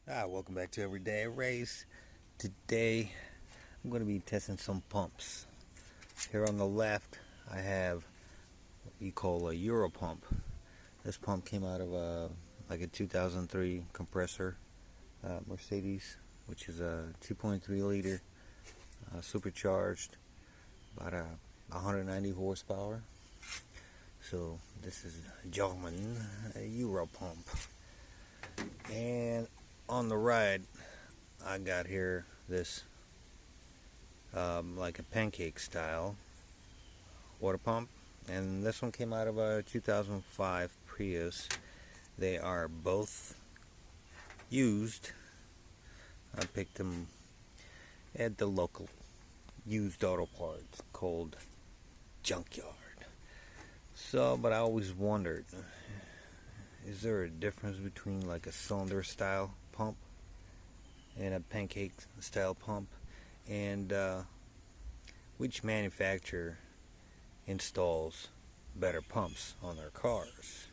Welcome back to Everyday Race. Today I'm going to be testing some pumps. Here on the left I have what you call a Euro pump. This pump came out of a 2003 compressor Mercedes, which is a 2.3 liter supercharged, about 190 horsepower. So this is a German Euro pump. And on the right, I got here this like a pancake style water pump, and this one came out of a 2005 Prius. They are both used. I picked them at the local used auto parts called Junkyard. But I always wondered, is there a difference between like a cylinder style pump and a pancake style pump, and which manufacturer installs better pumps on their cars?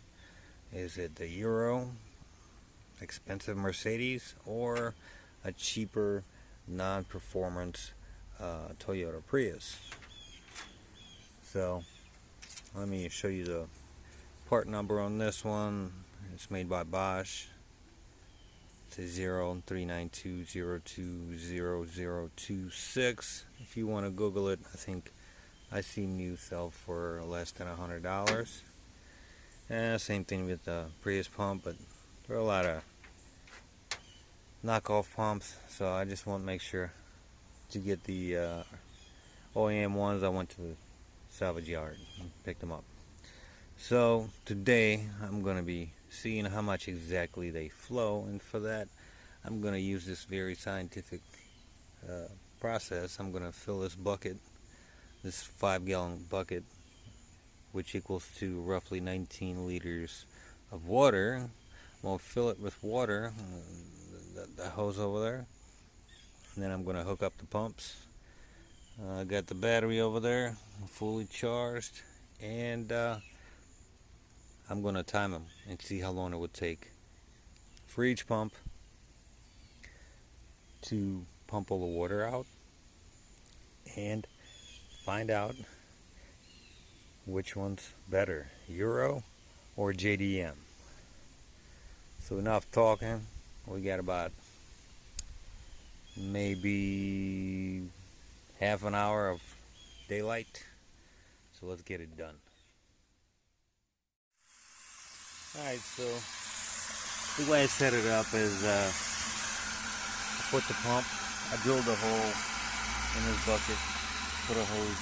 Is it the Euro, expensive Mercedes, or a cheaper non-performance Toyota Prius? So let me show you the part number on this one. It's made by Bosch. It's 0392020026. If you want to Google it, I think I seen you sell for less than $100. Same thing with the Prius pump, but there are a lot of knockoff pumps, so I just want to make sure to get the OEM ones. I went to the salvage yard and picked them up. So today I'm going to be seeing how much exactly they flow, and for that I'm going to use this very scientific process. I'm going to fill this bucket, this 5-gallon bucket, which equals to roughly 19 liters of water. I'm going to fill it with water, the hose over there, and then I'm going to hook up the pumps. I got the battery over there fully charged, and I'm going to time them and see how long it would take for each pump to pump all the water out, and find out which one's better, Euro or JDM. So enough talking. We got about maybe half an hour of daylight, so let's get it done. Alright, so the way I set it up is I put the pump, I drilled a hole in this bucket, put a hose,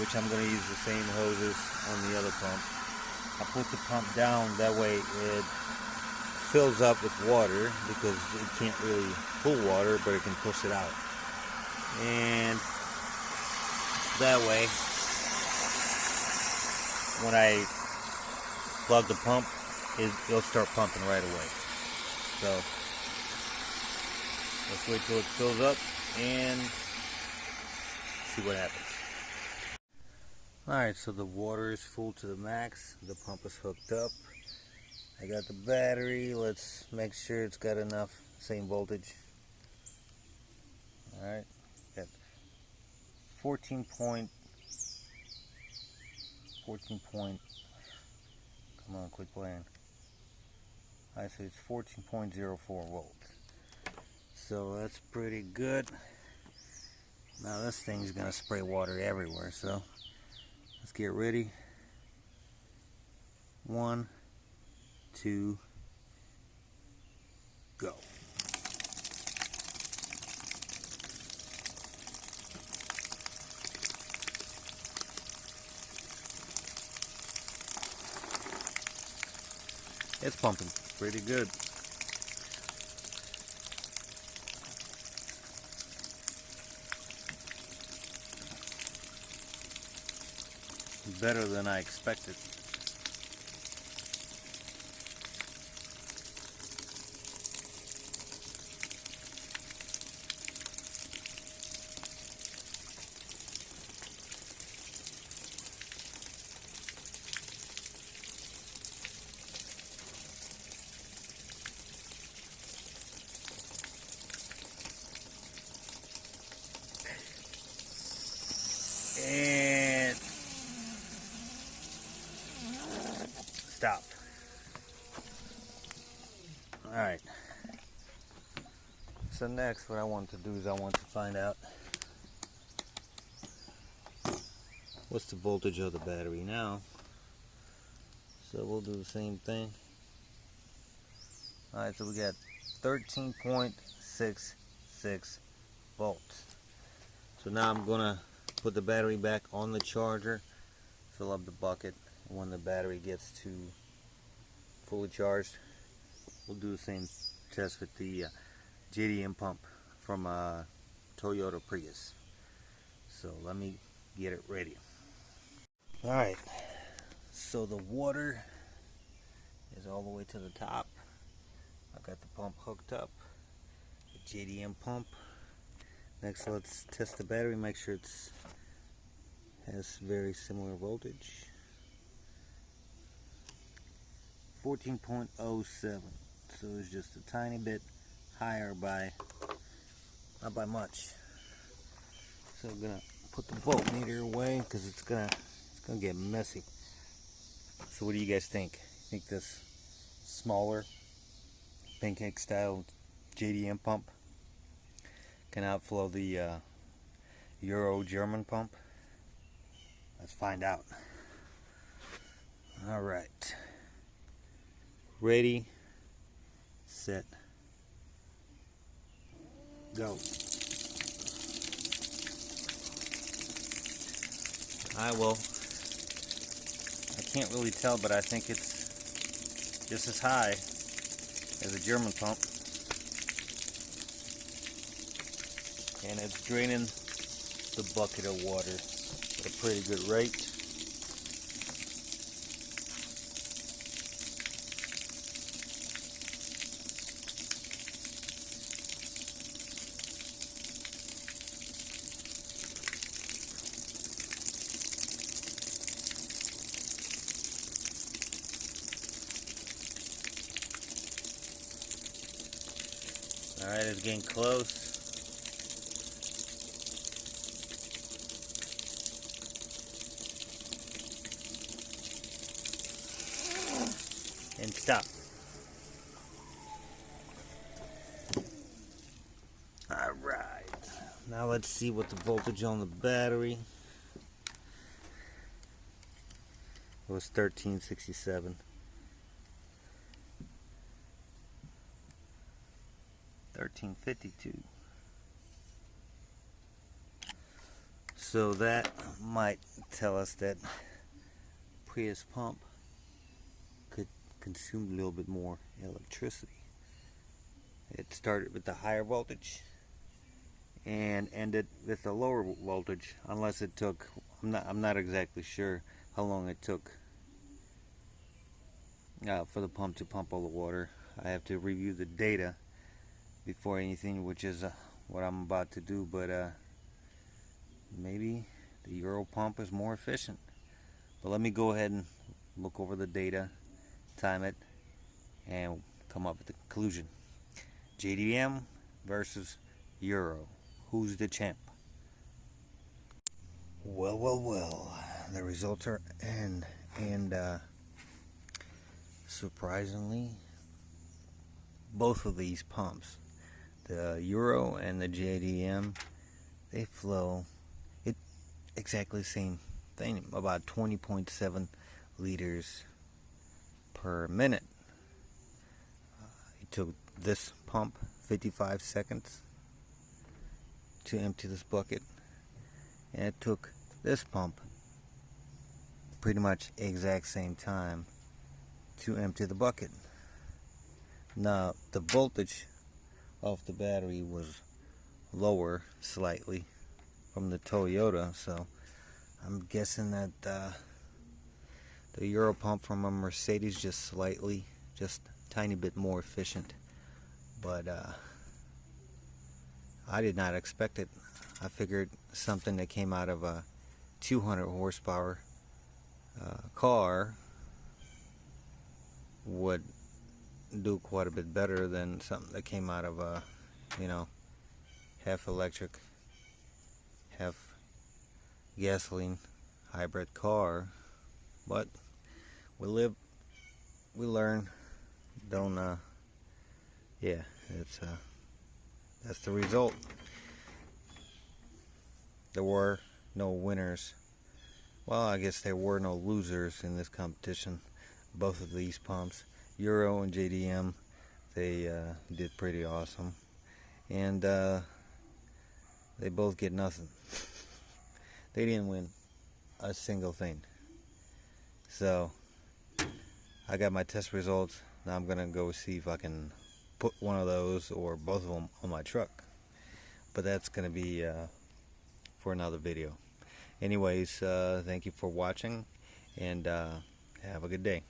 which I'm going to use the same hoses on the other pump. I put the pump down, that way it fills up with water, because it can't really pull water, but it can push it out. And that way, when I plug the pump, it'll start pumping right away. So let's wait till it fills up and see what happens. Alright, so the water is full to the max. The pump is hooked up. I got the battery. Let's make sure it's got enough, same voltage. Alright, got 14 point. Come on, quit playing. I say it's 14.04 volts. So that's pretty good. Now this thing's gonna spray water everywhere, so let's get ready. 1, 2, go. It's pumping pretty good. Better than I expected. Alright, so next what I want to do is I want to find out what's the voltage of the battery now. So we'll do the same thing. Alright, so we got 13.66 volts. So now I'm gonna put the battery back on the charger, fill up the bucket, and when the battery gets to fully charged, we'll do the same test with the JDM pump from Toyota Prius. So let me get it ready. Alright, so the water is all the way to the top. I got the pump hooked up, the JDM pump. Next, let's test the battery, make sure it's has very similar voltage. 14.07, so it's just a tiny bit higher by, not by much. So I'm gonna put the voltmeter away because it's gonna get messy. So what do you guys think? Think this smaller pancake style JDM pump can outflow the Euro German pump? Let's find out. Alright. Ready, set, go. Well, I can't really tell, but I think it's just as high as a German pump. And it's draining the bucket of water at a pretty good rate. Alright, it's getting close. And stop. Alright, now let's see what the voltage on the battery. It was 1367. 1352. So that might tell us that Prius pump could consume a little bit more electricity. It started with the higher voltage and ended with the lower voltage, unless it took, I'm not exactly sure how long it took for the pump to pump all the water. I have to review the data before anything, which is what I'm about to do, but maybe the Euro pump is more efficient. But let me go ahead and look over the data, time it, and come up with the conclusion. JDM versus Euro. Who's the champ? Well, the results are in, and surprisingly, both of these pumps, the Euro and the JDM, they flow exactly the same thing, about 20.7 liters per minute. It took this pump 55 seconds to empty this bucket, and it took this pump pretty much exact same time to empty the bucket. Now the voltage of the battery was lower slightly from the Toyota, so I'm guessing that the Euro pump from a Mercedes just tiny bit more efficient. But I did not expect it. I figured something that came out of a 200 horsepower car would do quite a bit better than something that came out of a, half electric, half gasoline hybrid car. But we live, we learn. Don't yeah, that's the result. There were no winners. Well, I guess there were no losers in this competition. Both of these pumps, Euro and JDM, they did pretty awesome. And they both get nothing. They didn't win a single thing. So, I got my test results. Now I'm going to go see if I can put one of those or both of them on my truck. But that's going to be for another video. Anyways, thank you for watching, and have a good day.